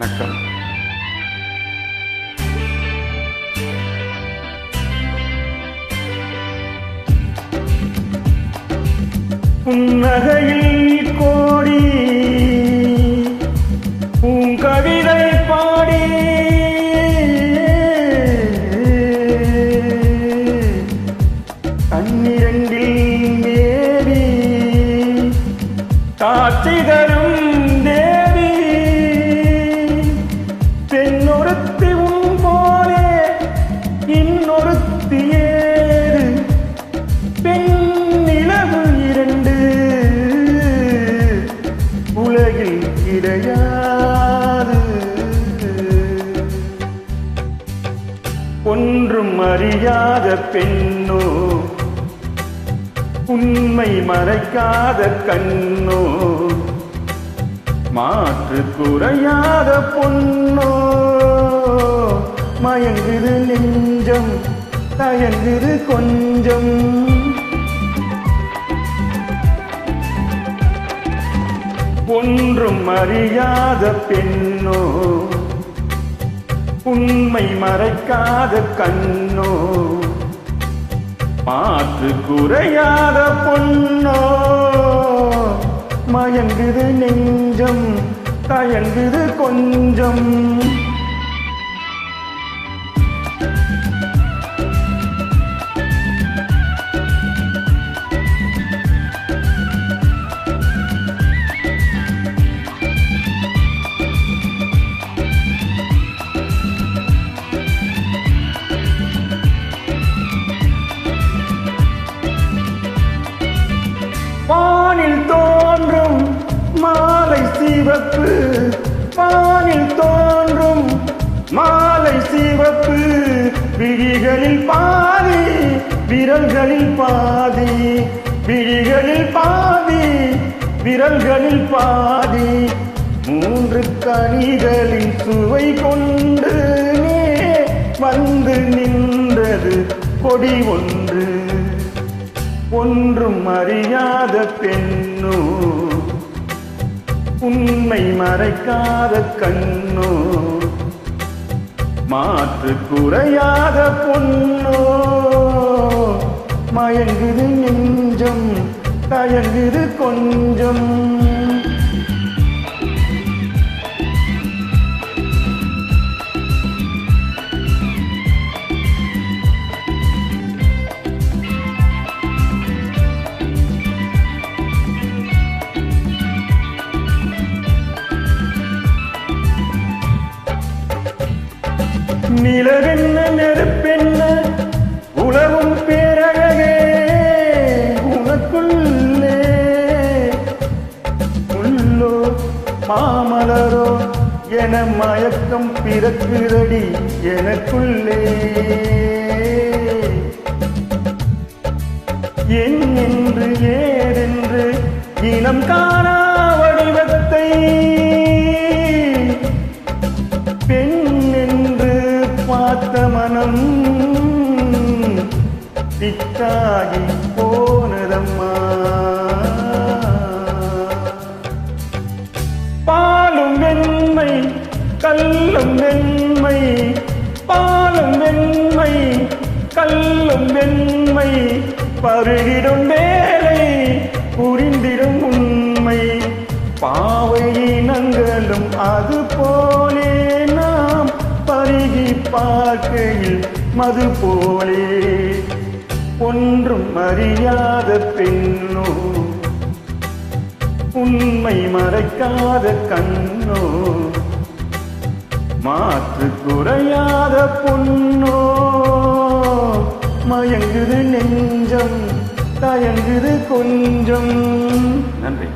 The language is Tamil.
வணக்கம். புன்னகையில் கோடி பூங்கவிதை பாடி கண்ணிரண்டில் மேவி காட்சி தரும் தேவி பெண்ணொருத்தி உன் போலே இன்னொருத்தி ஏறு பெண் நிலவு இரண்டு உலகில் கிடையாது. ஒன்றும் அறியாத பெண்ணோ உண்மை மறைக்காத கண்ணோ மாற்று குறையாத பொன்னோ மயங்குது நெஞ்சம் தயங்குது கொஞ்சம். ஒன்றும் அறியாத பெண்ணோ உண்மை மறைக்காத கண்ணோ மாற்று குறையாத பொன்னோ மயங்குது நெஞ்சம் தயங்குது கொஞ்சம். வானில் தோன்றும் மாலை சிவப்பு வானில் தோன்றும் மாலை சிவப்பு விழிகளில் பாதி விரல்களில் பாதி விழிகளில் பாதி விரல்களில் பாதி மூன்று கனிகளின் சுவை கொண்டு நீ வந்து நின்றது கொடி ஒன்று. ஒன்றும் அறியாத பெண்ணோ உண்மை மறைக்காத கண்ணோ மாற்று குறையாத பொன்னோ மயங்குது நெஞ்சம் தயங்குது கொஞ்சம். நிலவென்ன நெருப்பென்ன உலகும் பேரழகே உனக்குள்ளே உள்ளோ மாமலரோ என மயக்கம் பிறக்குதடி எனக்குள்ளே. என் என்று ஏதென்று இனம் காணா வடிவத்தை பெண் என்று பார்த்த மனம் திக்காகி போனதம்மா. பாலும் வெண்மை கல்லும் வெண்மை பாலும் வெண்மை கல்லும் வெண்மை பருகிடும் வேலை புரிந்திடும் உண்மை பாவை இனங்களும் அது போலே நாம் பருகி பார்க்கையில் மது போலே. ஒன்றும் அறியாத பெண்ணோ உண்மை மறைக்காத கண்ணோ மாற்று குறையாத பொன்னோ மயங்குது நெஞ்சம் தயங்குது கொஞ்சம். நன்றி.